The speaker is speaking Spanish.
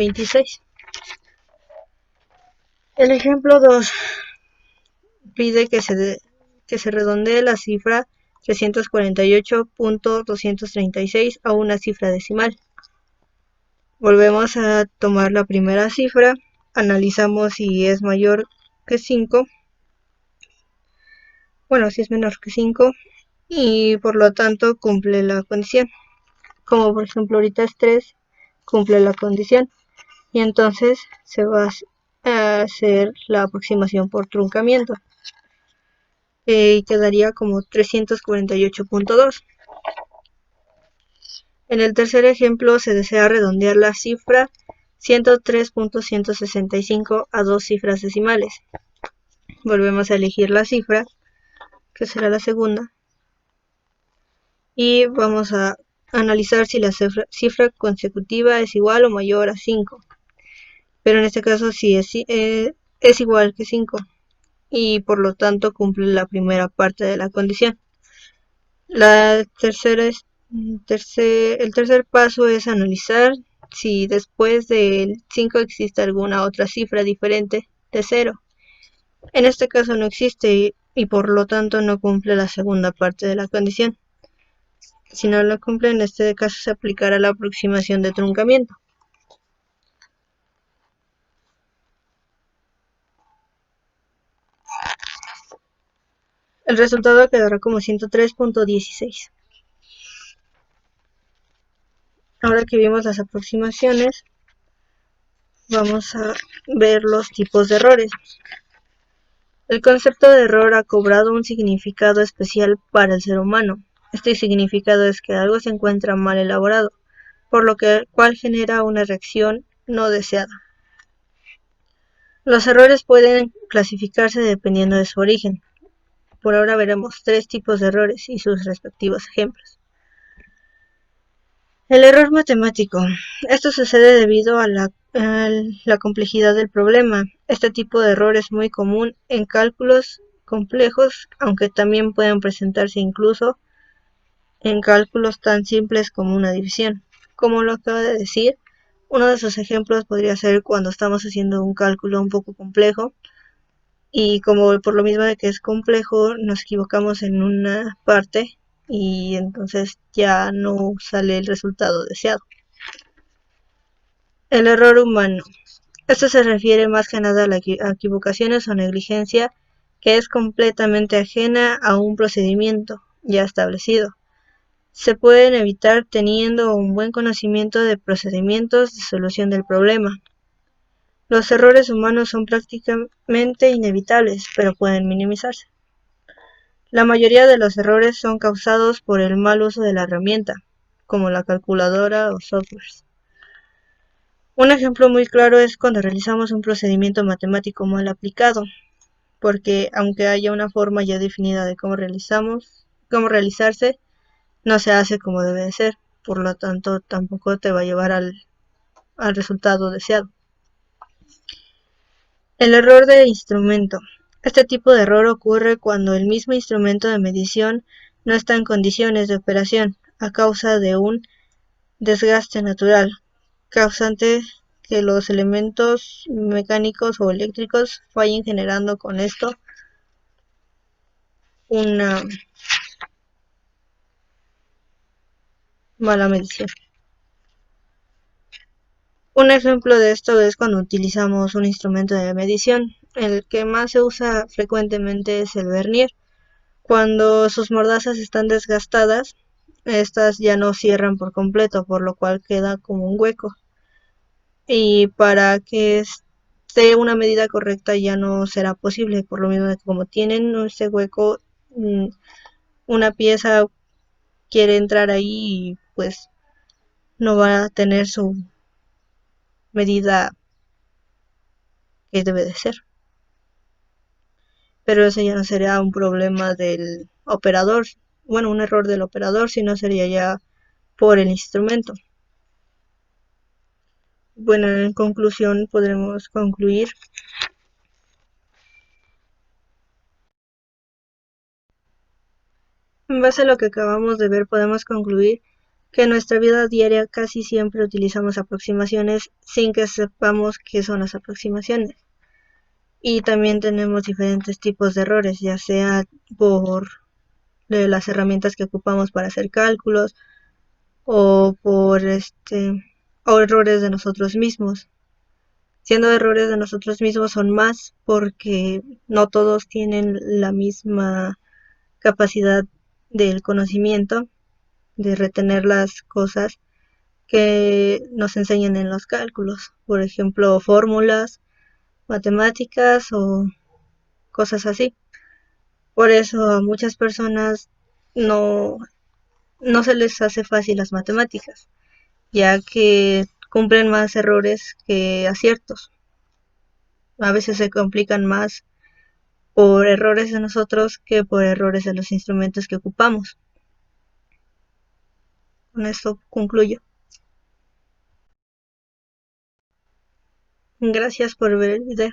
26. El ejemplo 2 pide que se redondee la cifra 348.236 a una cifra decimal. Volvemos a tomar la primera cifra, analizamos si es mayor que 5, bueno, si es menor que 5, y por lo tanto cumple la condición. Como por ejemplo ahorita es 3, cumple la condición. Y entonces se va a hacer la aproximación por truncamiento. Y quedaría como 348.2. En el tercer ejemplo se desea redondear la cifra 103.165 a dos cifras decimales. Volvemos a elegir la cifra, que será la segunda, y vamos a analizar si la cifra consecutiva es igual o mayor a 5. Pero en este caso sí es igual que 5 y por lo tanto cumple la primera parte de la condición. El tercer paso es analizar si después del 5 existe alguna otra cifra diferente de 0. En este caso no existe y por lo tanto no cumple la segunda parte de la condición. Si no lo cumple, en este caso se aplicará la aproximación de truncamiento. El resultado quedará como 103.16. Ahora que vimos las aproximaciones, vamos a ver los tipos de errores. El concepto de error ha cobrado un significado especial para el ser humano. Este significado es que algo se encuentra mal elaborado, por lo cual genera una reacción no deseada. Los errores pueden clasificarse dependiendo de su origen. Por ahora veremos 3 tipos de errores y sus respectivos ejemplos. El error matemático. Esto sucede debido a la complejidad del problema. Este tipo de error es muy común en cálculos complejos, aunque también pueden presentarse incluso en cálculos tan simples como una división. Como lo acabo de decir, uno de sus ejemplos podría ser cuando estamos haciendo un cálculo un poco complejo y como por lo mismo de que es complejo nos equivocamos en una parte y entonces ya no sale el resultado deseado. El error humano. Esto se refiere más que nada a equivocaciones o negligencia que es completamente ajena a un procedimiento ya establecido. Se pueden evitar teniendo un buen conocimiento de procedimientos de solución del problema. Los errores humanos son prácticamente inevitables, pero pueden minimizarse. La mayoría de los errores son causados por el mal uso de la herramienta, como la calculadora o softwares. Un ejemplo muy claro es cuando realizamos un procedimiento matemático mal aplicado, porque aunque haya una forma ya definida de cómo realizarse, no se hace como debe de ser, por lo tanto tampoco te va a llevar al resultado deseado. El error de instrumento. Este tipo de error ocurre cuando el mismo instrumento de medición no está en condiciones de operación a causa de un desgaste natural, causante que los elementos mecánicos o eléctricos fallen generando con esto una mala medición. Un ejemplo de esto es cuando utilizamos un instrumento de medición. El que más se usa frecuentemente es el vernier. Cuando sus mordazas están desgastadas, estas ya no cierran por completo, por lo cual queda como un hueco. Y para que esté una medida correcta ya no será posible, por lo mismo que como tienen ese hueco, una pieza quiere entrar ahí y pues no va a tener su medida que debe de ser. Pero ese ya no sería un problema del operador, bueno, un error del operador, sino sería ya por el instrumento. Bueno, en conclusión podremos concluir en base a lo que acabamos de ver podemos concluir que en nuestra vida diaria casi siempre utilizamos aproximaciones sin que sepamos qué son las aproximaciones. Y también tenemos diferentes tipos de errores, ya sea por las herramientas que ocupamos para hacer cálculos o por o errores de nosotros mismos. Siendo errores de nosotros mismos son más porque no todos tienen la misma capacidad del conocimiento, de retener las cosas que nos enseñan en los cálculos, por ejemplo, fórmulas, matemáticas o cosas así. Por eso a muchas personas no, no se les hace fácil las matemáticas, ya que cumplen más errores que aciertos. A veces se complican más por errores de nosotros que por errores de los instrumentos que ocupamos. Con esto concluyo. Gracias por ver el video.